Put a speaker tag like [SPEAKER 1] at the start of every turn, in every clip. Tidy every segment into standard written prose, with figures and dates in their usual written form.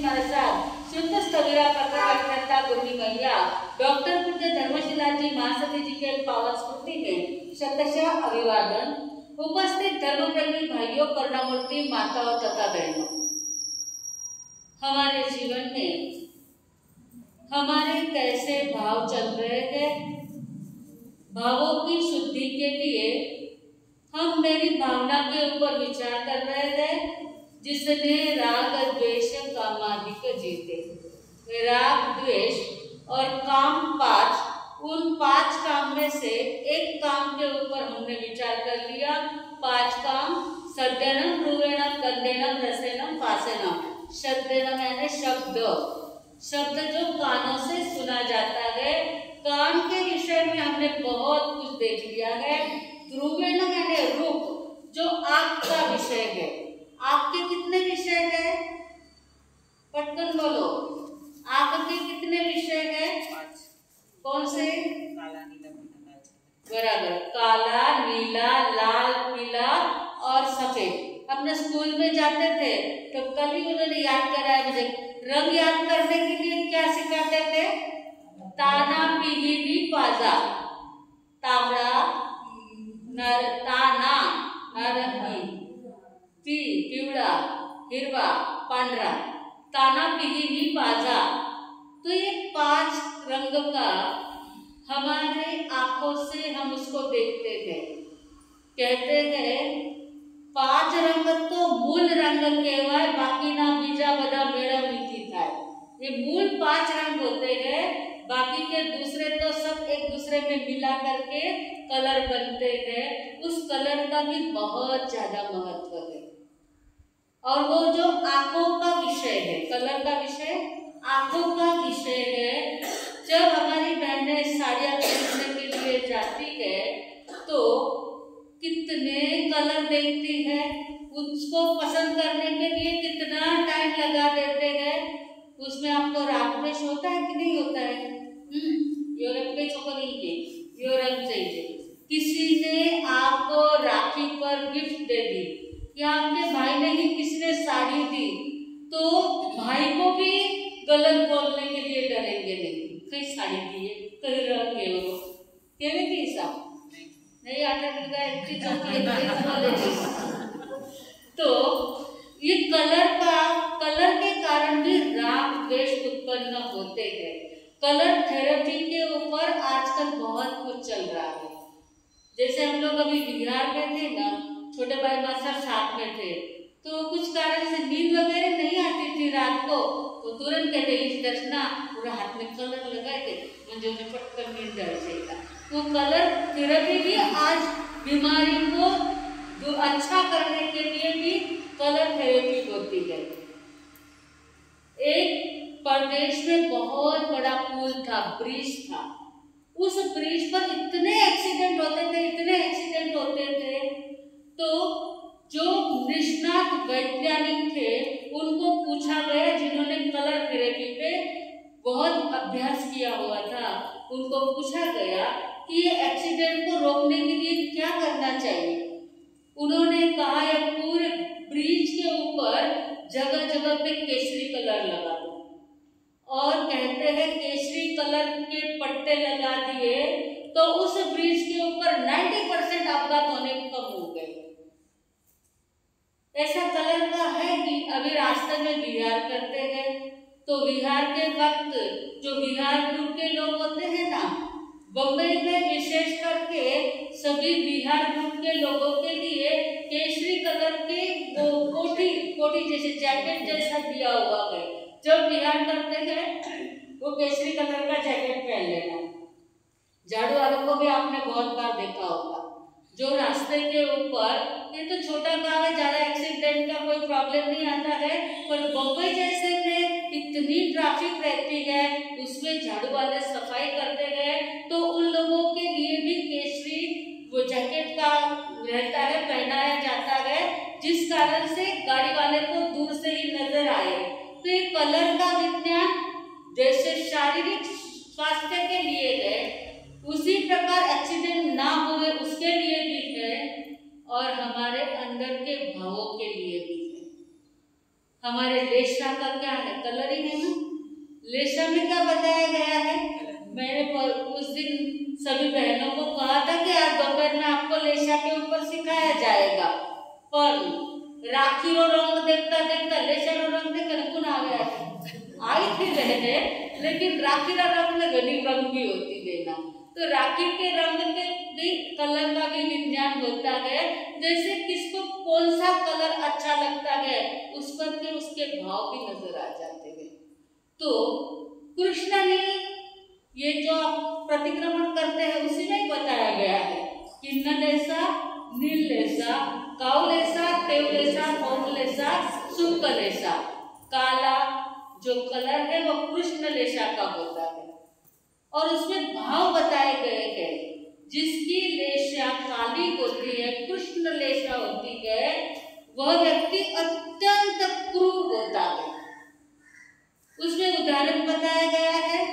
[SPEAKER 1] महाराज शुद्ध स्थविरा प्रकटा गुरुनी मैया डॉक्टर पूज्य धर्मशिला जी महासती जी के पावन स्मृति में शतशः अभिवादन। उपस्थित धर्मप्रेमी भाइयों, करुणामूर्ति माताओं तथा बहनों, हमारे जीवन में हमारे कैसे भाव चल रहे हैं, भावों की शुद्धि के लिए हम मेरी भावना के ऊपर विचार कर रहे थे, जिसने राग द्वेष कामादिक जीते। राग द्वेष और काम पांच, उन पांच काम में से एक काम के ऊपर हमने विचार कर लिया। पांच काम सद्यनम रूवेणम गंधेनम रसेनम पासेनम। सद्यनम यानी शब्द, शब्द जो कानों से सुना जाता है। कान के विषय में हमने बहुत कुछ देख लिया है। रूवेणम यानी रूप, जो आँख का विषय है। आँख के कितने विषय है? पटकन बोलो, आँख के कितने विषय है? कौन से?
[SPEAKER 2] काला, नीला, पीला।
[SPEAKER 1] बराबर, काला, नीला, लाल, पीला और सफेद। अपने स्कूल में जाते थे तो कल ही उन्होंने याद कराया मुझे। रंग याद करने के लिए क्या सिखाते थे? ताना पीली पाजा। तांबड़ा, ताना नारंगी, पिवळा, हिरवा, पांढरा, ताना पिली पाजा। तो ये पांच रंग का हमारे आंखों से हम उसको देखते हैं। कहते हैं पांच रंग तो मूल रंग केवल, बाकी ना बीजा बदा मेळवणीथी थाय। ये मूल पांच रंग होते हैं, बाकी के दूसरे तो सब एक दूसरे में मिला करके कलर बनते हैं। उस कलर का भी बहुत ज्यादा महत्व है। और वो जो आंखों का विषय है, कलर का विषय आंखों का विषय है। जब हमारी बहनें साड़ियाँ खरीदने के लिए जाती है तो कितने कलर देखती है, उसको पसंद करने के लिए कितना टाइम लगा देते हैं। उसमें आपको राग द्वेष होता है कि नहीं होता है? यो रंग पे चोको नहीं है, यो रंग चाहिए। किसी ने आपको राखी पर गिफ्ट दे दी या आपके भाई ने ही किसी ने साड़ी दी, तो भाई को भी गलत बोलने के लिए डरेंगे नहीं। कहीं साड़ी दी है, कहीं रंग है, वो कहने की हिसाब नहीं आता कि एक चीज तो ये कलर के कारण भी राग द्वेष उत्पन्न होते हैं। कलर थेरेपी के ऊपर आजकल बहुत कुछ चल रहा है। जैसे हम लोग अभी बिहार में थे ना, छोटे भाई मास्टर साथ में थे, तो कुछ कारण से नींद वगैरह नहीं आती थी रात को, तो तुरंत कहते इस दर्शना पूरा हाथ में कलर लगाए थे, मुझे उन्हें पटकन नींद आ जाएगा। तो कलर थेरेपी भी आज बीमारी को अच्छा करने के लिए भी कलर थेरेपी होती है। एक प्रदेश में बहुत बड़ा पुल था, ब्रिज था। उस ब्रिज पर इतने एक्सीडेंट होते थे, तो जो निष्णात वैज्ञानिक थे उनको पूछा गया, जिन्होंने कलर थेरेपी पे बहुत अभ्यास किया हुआ था, उनको पूछा गया कि ये एक्सीडेंट को रोकने के लिए क्या करना चाहिए। उन्होंने कहा ये पूरे ब्रिज के ऊपर जगह जगह पे केसरी कलर लगा दो, और कहते हैं केसरी कलर के पट्टे लगा दिए तो उस ब्रिज के ऊपर 90% अपघात होने कम हो गए। ऐसा कलर का है कि अभी रास्ते में विहार करते हैं, तो विहार के वक्त जो विहार ग्रुप के लोग होते हैं ना, बम्बई में विशेष करके सभी बिहार ग्रुप के लोगों के लिए केसरी कलर के वो कोटी जैसे जैकेट जैसा दिया हुआ है। जब विहार करते हैं वो केसरी कलर का जैकेट पहन लेना। झाड़ू वालों को भी आपने बहुत बार देखा होगा, जो रास्ते के ऊपर, ये तो छोटा गांव है, ज्यादा एक्सीडेंट का कोई प्रॉब्लम नहीं आता है, पर बम्बई जैसे में इतनी ट्रैफिक रहती है, उसमें झाड़ू वाले सफाई करते हैं, तो उन लोगों के लिए भी केसरी वो जैकेट का रहता है, पहनाया जाता है, जिस कारण से गाड़ी वाले को दूर से ही नजर आए। तो ये कलर का विज्ञान जैसे शारीरिक स्वास्थ्य के लिए है, उसी प्रकार एक्सीडेंट ना हुए उसके लिए भी है, और हमारे अंदर के भावों के लिए भी है। हमारे लेशा का क्या है, कलर ही है ना। लेशा में क्या बताया गया है, मैंने उस दिन सभी बहनों को कहा था कि आज दोपहर में आपको लेशा के ऊपर सिखाया जाएगा, पर राखी रो रंग देखता देखता लेशा रो रंग देखकर कौन आ गया है, आई थी बहने, लेकिन राखी का रंग में घनी रंग भी होती देना। तो राखी के रंग के भी कलर का भी विज्ञान होता है, जैसे किसको कौन सा कलर अच्छा लगता है उस पर के उसके भाव भी नजर आ जाते हैं। तो कृष्ण ने ये जो आप प्रतिक्रमण करते हैं उसी में बताया गया है कि नलेसा, नीलेसा, काउलेसा, तेवलेसा, ओमलेसा, शुक्लेसा। काला जो कलर है वो कृष्ण लेशा का होता है और उसमें भाव बताए गए हैं। जिसकी लेशा काली होती है, कृष्ण लेशा होती है, वह व्यक्ति अत्यंत क्रूर होता है। उसमें उदाहरण बताया गया है,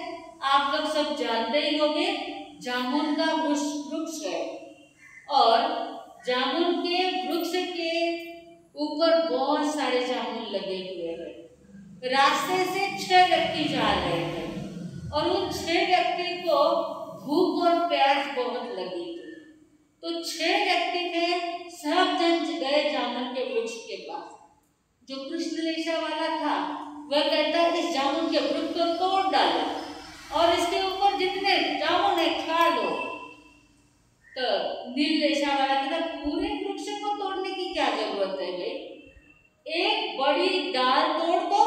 [SPEAKER 1] आप लोग सब जानते ही होंगे, जामुन का वृक्ष है और जामुन के वृक्ष के ऊपर बहुत सारे जामुन लगे हुए हैं। रास्ते से 6 व्यक्ति जा रहे हैं और उन 6 व्यक्ति को भूख और प्यास बहुत लगी थी। तो 6 व्यक्ति थे, सब जन गए जामुन के वृक्ष के पास। जो कृष्ण लेशा वाला था वह कहता इस जामुन के वृक्ष को तोड़ डालो और इसके ऊपर जितने जामुन है खा लो। तो नील लेशा वाला कहता पूरे वृक्ष को तोड़ने की क्या जरूरत है भाई, एक बड़ी डाल तोड़ दो,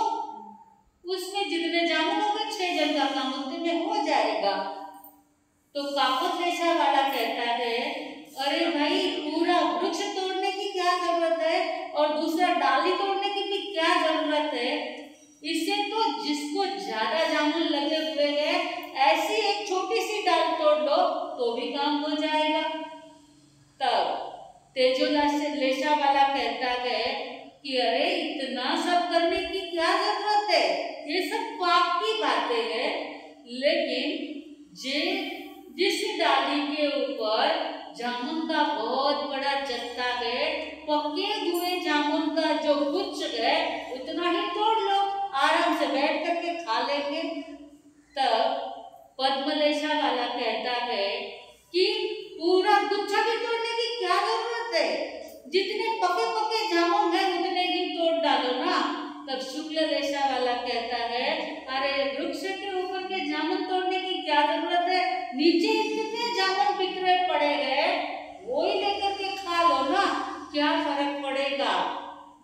[SPEAKER 1] उसमें जितने जामुन होंगे 6 जन का काम उतने में हो जाएगा। तो काकुत लेशा वाला कहता है अरे भाई पूरा वृक्ष तोड़ने की क्या जरूरत है और दूसरा डाली तोड़ने की भी क्या जरूरत है, इससे तो जिसको ज्यादा जामुन लगे हुए हैं ऐसी एक छोटी सी डाल तोड़ लो तो भी काम हो जाएगा। तब तेजोला से लेशा वाला कहता है कि अरे इतना सब करने की क्या जरूरत है, ये सब पाप की बातें हैं, लेकिन जिस डाली के ऊपर जामुन का बहुत बड़ा जत्था है, पके हुए जामुन का जो गुच्छ है उतना ही तोड़ लो, आराम से बैठ करके खा लेंगे। तब पद्मलेशा वाला कहता है कि पूरा गुच्छा भी तोड़ने की क्या जरूरत है, जितने पके पके जामुन है उतने ही तोड़ डालो ना। तब शुक्ल लेशा वाला कहता है अरे वृक्ष के ऊपर के जामुन तोड़ने की क्या जरूरत है, नीचे इतने जामुन बिखरे पड़े हैं वही लेकर के खा लो ना, क्या फर्क पड़ेगा।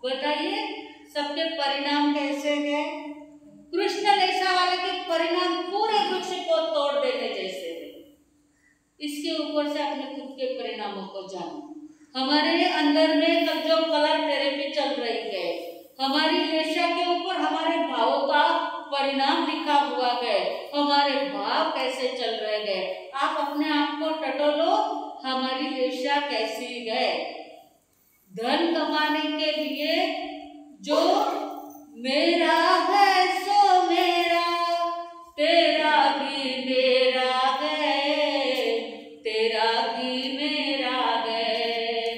[SPEAKER 1] बताइए सबके परिणाम कैसे हैं। कृष्ण लेशा वाले के परिणाम पूरे वृक्ष को तोड़ देने जैसे है। इसके ऊपर से अपने खुद के परिणामों को जानो। हमारे अंदर में कब जो कलर थेरेपी चल रही है, हमारी लेशा के ऊपर हमारे भावों का परिणाम लिखा हुआ है, हमारे भाव कैसे चल रहे हैं। आप अपने आप को टटोलो, हमारी लेशा कैसी है। धन कमाने के लिए जो मेरा है सो मेरा, तेरा भी मेरा है, तेरा भी मेरा है,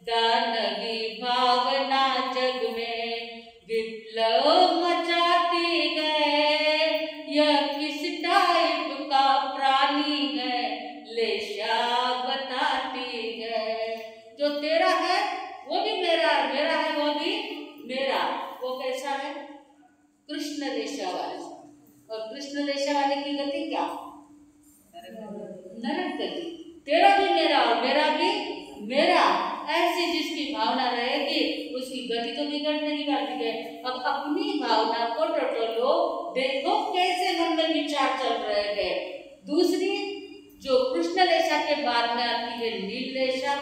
[SPEAKER 1] दानवी भावना जग में विप्लव मचाती है। यह किस टाइप का प्राणी है लेशा बताती है। जो तेरा है वो भी मेरा, मेरा है वो भी मेरा। वो कैसा है, कृष्ण लेशा वाला। और कृष्ण लेशा वाले की गति क्या, नरक गति। तेरा भी मेरा और मेरा भी मेरा, ऐसी जिसकी भावना रहेगी उसकी गति तो बिगड़ने ही वाली है। अब अपनी भावना को टटोलो, देखो कैसे मन में विचार चल रहे हैं। दूसरी जो कृष्ण लेशा के बाद में आती है नील लेशा।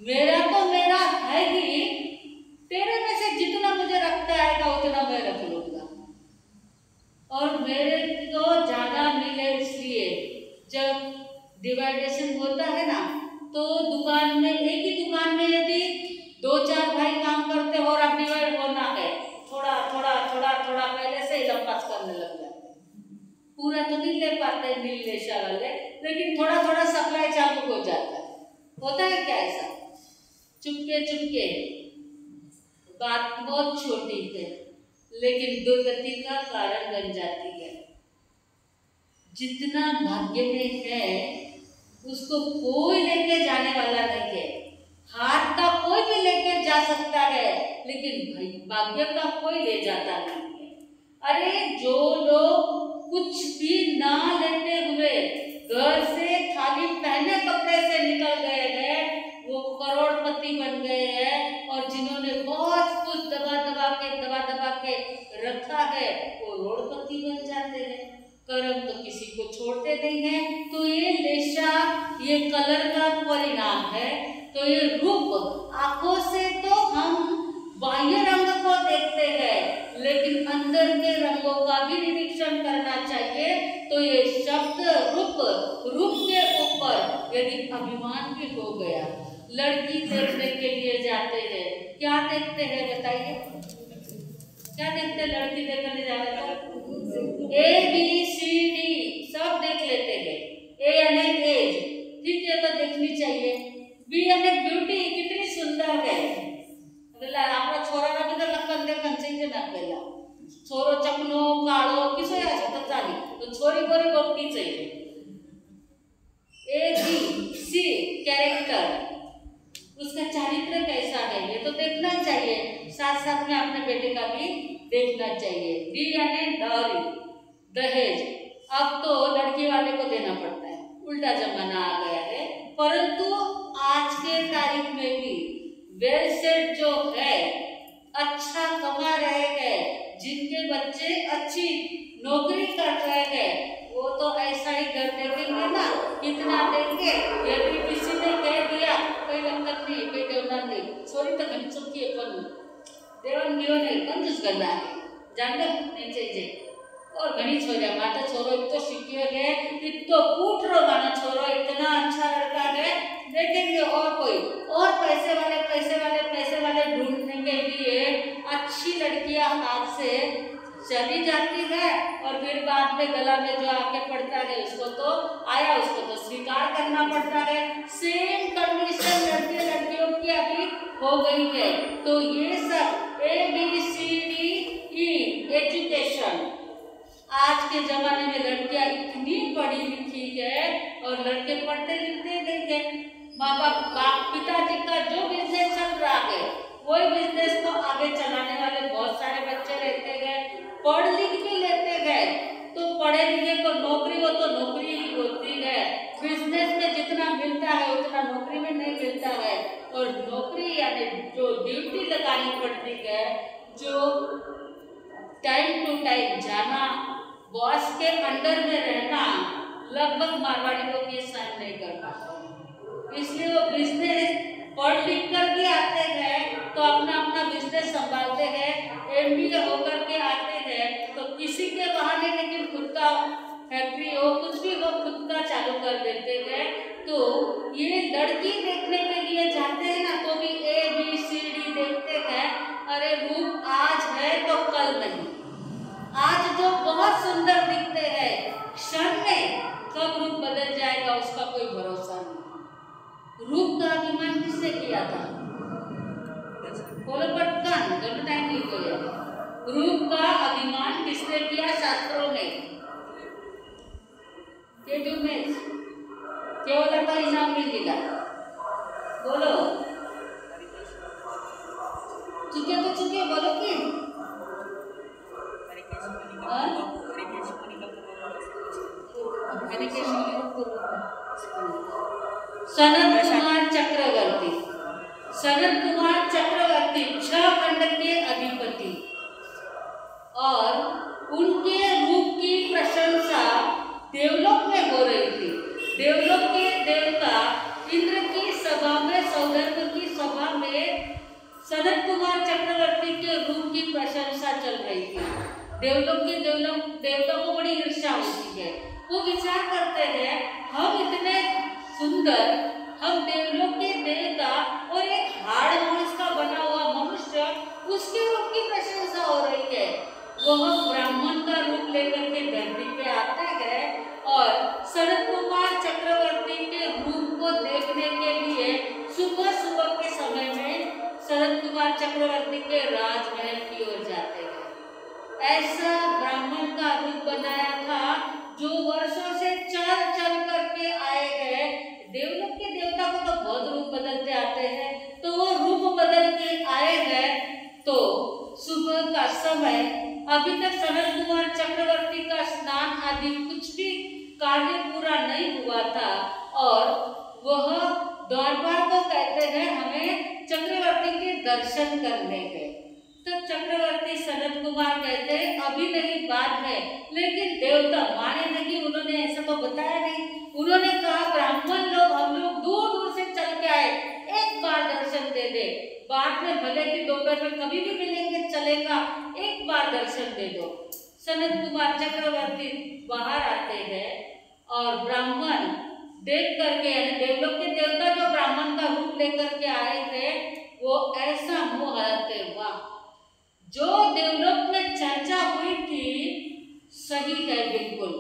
[SPEAKER 1] मेरा तो मेरा है ही, तेरे में से जितना मुझे रखता आएगा उतना मैं रख लूंगा, और मेरे को ज्यादा मिले इसलिए। जब डिवाइडेशन होता है ना, तो दुकान में, एक ही दुकान में यदि 2-4 भाई काम करते हो और अब डिवाइड होना है, थोड़ा थोड़ा थोड़ा थोड़ा पहले से ही लंबास करने लग जाते हैं। पूरा तो नहीं ले पाते नील लेशा वाले, लेकिन थोड़ा थोड़ा सप्लाई चालू हो जाता है। होता है क्या ऐसा, चुपके चुपके। बात बहुत छोटी है, लेकिन दुर्गति का कारण बन जाती है। जितना भाग्य में है उसको कोई लेके जाने वाला नहीं है। हाथ का कोई भी लेके जा सकता है, लेकिन भाग्य का कोई ले जाता नहीं है। अरे जो लोग कुछ भी ना लेते हुए घर से खाली पहने कपड़े से निकल गए हैं, वो करोड़पति बन गए हैं। और जिन्होंने बहुत कुछ दबा दबा के रखा है, वो रोड़पति बन जाते हैं। कर्म तो किसी को छोड़ते नहीं है। तो ये लेशा, ये कलर का परिणाम है। तो ये रूप, आंखों से तो हम बाह्य रंग को देखते हैं, लेकिन अंदर के रंगों का भी निरीक्षण करना चाहिए। तो ये शब्द रूप के ऊपर यदि अभिमान भी हो गया, लड़की देखने के लिए जाते हैं, क्या देखते हैं बताइए? क्या देखते हैं लड़की देखने जाने तो? ABCD सब देख लेते हैं। A यानी एज, ठीक है, तो देखनी चाहिए। B यानी ब्यूटी, कितनी सुंदर है। आपका छोरा ना भी तो लखन देखन चाहिए ना, पहला छोरो चकनो कालो किसो या तो जानी, तो छोरी बोरी गोपनी चाहिए। ABC कैरेक्टर, उसका चरित्र कैसा है ये तो देखना चाहिए। साथ साथ में अपने बेटे का भी देखना चाहिए। D यानी डॉरी, दहेज। अब तो लड़की वाले को देना पड़ता है, उल्टा जमाना आ गया है। परंतु आज के तारीख में भी वेल सेट जो है, अच्छा कमा रहे हैं, जिनके बच्चे अच्छी नौकरी कर रहे हैं, वो तो ऐसा ही घर देखेंगे ना, कितना देंगे। यदि किसी ने कह दिया कोई लंकत नहीं, कोई देवना नहीं, सॉरी तो घन चुकी है, पर देवन गिवन है, कंजूस करना है, जान नहीं चाहिए। और घनी छोरा माता छोरो इतो शिक्यो है, इतो पूछ रो गाना छोरो इतना अच्छा लड़का है, देखेंगे और कोई और पैसे वाले ढूंढने के लिए अच्छी लड़कियां हाथ से चली जाती है। और फिर बाद में गला में जो आके पड़ता है, उसको तो स्वीकार करना पड़ता है। सेम कंडीशन लड़कियों की अभी हो गई है। तो ये सब ABCD एजुकेशन, आज के जमाने में लड़कियां इतनी पढ़ी लिखी है और लड़के पढ़ते लिखते नहीं है। माँ बाप पिताजी का जो बिजनेस चल रहा है, वही बिजनेस को आगे चलाने वाले बहुत सारे बच्चे रहते हैं। पढ़ लिख भी लेते हैं, तो पढ़े लिखे को नौकरी हो तो नौकरी ही होती है। बिजनेस में जितना मिलता है उतना नौकरी में नहीं मिलता है। और नौकरी यानी जो ड्यूटी लगानी पड़ती है, जो टाइम टू टाइम जाना, बॉस के अंडर में रहना, लगभग मारवाड़ी लोग ये सहन नहीं कर पाते। इसलिए वो बिजनेस पढ़ लिख कर भी आते हैं तो अपना बिजनेस संभालते हैं। MBA होकर के आते हैं तो किसी के बहाने, लेकिन खुद का फैक्ट्री हो, कुछ भी हो, खुद का चालू कर देते हैं। तो ये लड़की देखने के लिए जाते हैं ना, तो भी ABCD देखते हैं। अरे रूप आज है तो कल नहीं। आज जो बहुत सुंदर दिखते हैं, क्षण में कब रूप बदल जाएगा उसका कोई भरोसा नहीं। रूप का अभिमान किसने किया था? बोलो पटकन, दोनों टाइम नहीं बोले। रूप का अभिमान किसने किया शास्त्रों में? केवल का इनाम भी दिला। बोलो चुके तो चुके, बोलो कि सनत कुमार चक्रवर्ती 6 खंड के अधिपति, और उनके रूप की प्रशंसा देवलोक में हो रही थी। देवलोक के देवता इंद्र की सभा में, सौंदर्य की सभा में सनत कुमार चक्रवर्ती के रूप की प्रशंसा चल रही थी। देवलोक के देवताओं को बड़ी ईर्ष्या होती है। वो विचार करते हैं, हम इतने सुंदर, हम देवलोक के देवता, और एक हाड़ मांस का बना हुआ मनुष्य, उसके रूप की प्रशंसा हो रही है। वह ब्राह्मण का रूप लेकर के धरती पे आते हैं और सनत कुमार चक्रवर्ती के रूप को देखने के लिए सुबह सुबह के समय में सनत कुमार चक्रवर्ती के ऐसा ब्राह्मण का रूप बनाया था जो वर्षों से चल चल करके आए हैं। देवलोक के देवता को तो बहुत रूप बदलते आते हैं, तो वो रूप बदल के आए हैं। तो सुबह का समय, अभी तक सनत कुमार चक्रवर्ती का स्नान आदि कुछ भी कार्य पूरा नहीं हुआ था और वह द्वारपाल को कहते हैं हमें चक्रवर्ती के दर्शन करने गए। तो चक्रवर्ती सनत कुमार कहते हैं अभी नहीं, बाद में। लेकिन देवता माने नहीं, उन्होंने ऐसा तो बताया नहीं। उन्होंने कहा ब्राह्मण लोग, हम लोग दूर दूर से चल के आए, एक बार दर्शन दे दे, बाद में भले कि दोपहर में कभी भी मिलेंगे चलेगा, एक बार दर्शन दे दो। सनत कुमार चक्रवर्ती बाहर आते हैं और ब्राह्मण देख करके, यानी देवलोक के देवता जो ब्राह्मण का रूप लेकर के आए थे, वो ऐसा मुंह हलाते, वाह, जो देवलोक में चर्चा हुई थी सही है बिल्कुल,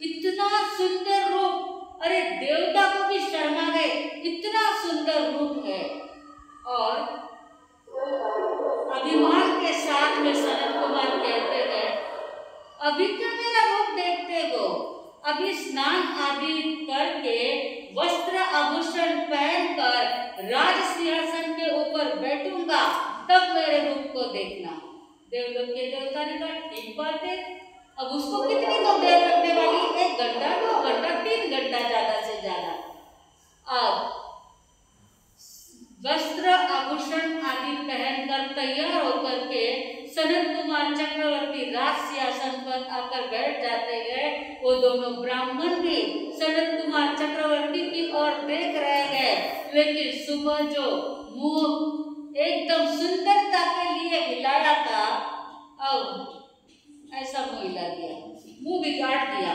[SPEAKER 1] इतना सुंदर रूप, अरे देवता को भी शर्मा गए, इतना सुंदर रूप है। और अभिमान के साथ में सनत कुमार कहते हैं अभी क्या मेरा रूप देखते हो, अभी स्नान आदि करके वस्त्र आभूषण पहनकर राज सिंहासन के ऊपर बैठूंगा, तब मेरे रूप को देखना। देवलोक के देवता ने कहा ठीक बात है, अब उसको कितनी तो देर लगने वाली, 1 घंटा, 2 घंटा, 3 घंटा ज्यादा से ज्यादा। अब वस्त्र आभूषण आदि पहनकर तैयार होकर के सनत कुमार चक्रवर्ती राज सिंहासन पर आकर बैठ जाते हैं। वो दोनों ब्राह्मण भी सनत कुमार चक्रवर्ती की ओर देख रहे हैं, लेकिन सुबह जो मुंह एकदम सुंदरता के लिए हिलाया था, अब ऐसा मुंह हिला दिया, मुंह बिगाड़ दिया।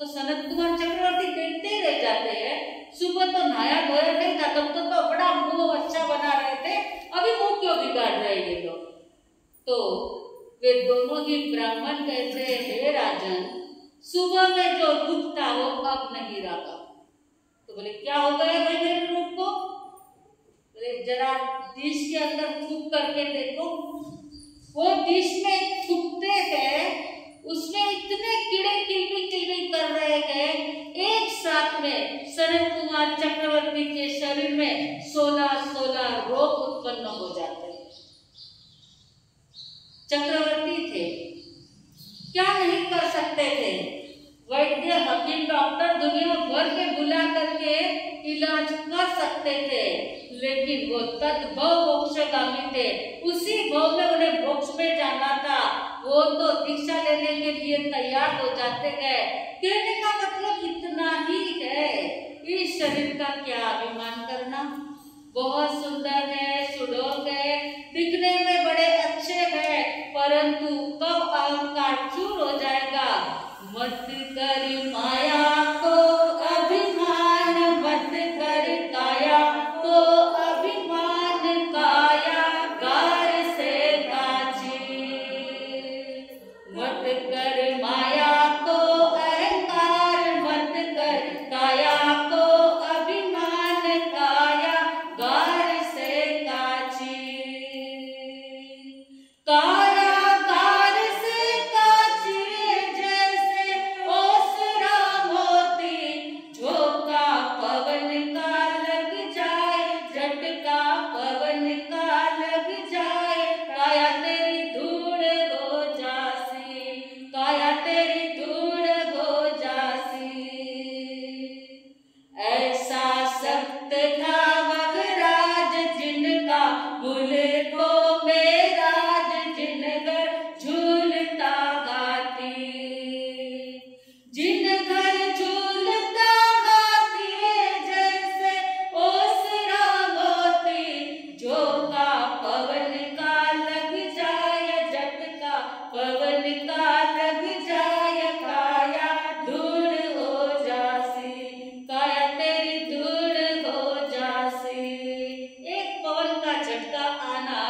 [SPEAKER 1] तो सनत कुमार चक्रवर्ती देखते ही रह जाते हैं। सुबह तो नहाया धोया नहीं था, तब तो बड़ा मुंह अच्छा बना रहे थे, अभी मुंह क्यों बिगाड़ रहे ये लोग। तो वे दोनों ही ब्राह्मण कहते हैं हे राजन, सुबह में जो रूप था वो अब नहीं रहा। तो बोले क्या हो गया भाई मेरे रूप को, बोले जरा डिश के अंदर थूक करके देखो। वो डिश में थूकते हैं, उसमें इतने कीड़े किलबिल कर रहे हैं, एक साथ में सनत कुमार चक्रवर्ती के शरीर में 16 रोग उत्पन्न हो जाते हैं। चक्रवर्ती थे, क्या नहीं कर सकते थे, वैद्य हकीम डॉक्टर दुनिया भर के बुला करके इलाज कर सकते थे, लेकिन वो तद्भव मोक्षगामी थे, उसी भव में उन्हें मोक्ष में जाना था। वो तो दीक्षा लेने के लिए तैयार हो जाते हैं। कहने का मतलब इतना ही है, इस शरीर का क्या अभिमान करना, बहुत सुंदर है, सुडौल है, दिखने में बड़े अच्छे हैं, परंतु कब अहंकार चूर हो जाएगा। मत कर माया को अभिमान, मत कर काया को अभिमान, काया गार से काची। मत कर माया को अहंकार, मत कर काया को अभिमान, काया गार से काची। काया गार से काची जैसे ओसरा मोती, झोंका पवन का लग जाए, झटका पवन का लग जाए, काया तेरी धूड़ हो जासी, काया तेरी धूड़ हो जासी। ऐसा सख्त था मगराज जिनका भूले को मेराज, जिनगर झूलता गाती, जिनगर झूलता गाती, जैसे ओसरा मोती, झोंका पवन का लग जाए, झटका पवन का लग जाए, काया धूल हो जासी, काया तेरी धूल हो जासी। एक पवन का झटका आना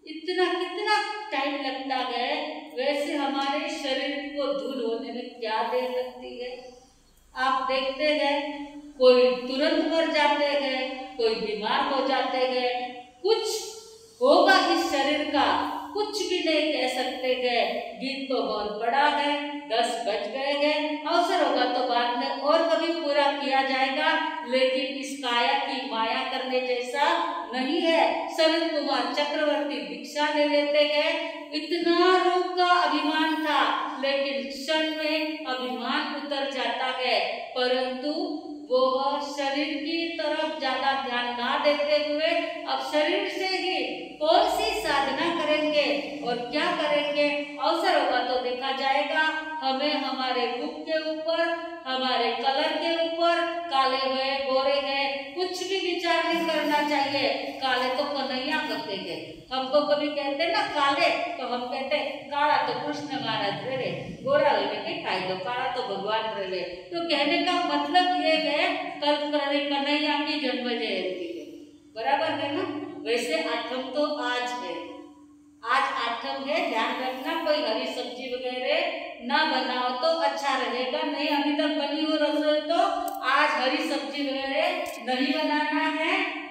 [SPEAKER 1] इतना कितना टाइम लगता है, वैसे हमारे शरीर को धूल होने में क्या देर लगती है। आप देखते हैं कोई तुरंत मर जाते हैं, कोई बीमार हो जाते हैं, कुछ होगा इस शरीर का कुछ भी नहीं कह सकते गए। गीत तो बहुत बड़ा है, 10 बज गए। अवसर होगा तो बाद में और कभी पूरा किया जाएगा, लेकिन इस काया की माया करने जैसा नहीं है। सनत कुमार चक्रवर्ती दीक्षा ले लेते गए। इतना रूप का अभिमान था, लेकिन क्षण में अभिमान उतर जाता है, परंतु वो शरीर की तरफ ज्यादा ध्यान ना देते हुए अब शरीर से ही कौन सी साधना करेंगे और क्या करेंगे, अवसर होगा तो देखा जाएगा। हमें हमारे रूप के ऊपर, हमारे कलर के ऊपर, काले गए गोरे गए कुछ भी विचार नहीं करना चाहिए। काले तो कन्हैया करते हैं, हमको कभी कहते ना काले, तो हम कहते काला तो कृष्ण महाराज रे, गोरा के खाई दो, काला तो भगवान रे। तो कहने का मतलब ये है कन्हैया की जन्म जयंती है, बराबर है ना। वैसे आठम तो आज है, आज आठम है, ध्यान रखना। कोई हरी सब्जी वगैरह ना बनाओ तो अच्छा रहेगा, नहीं अभी तक बनी हो रसोई तो आज हरी सब्जी वगैरह नहीं बनाना है।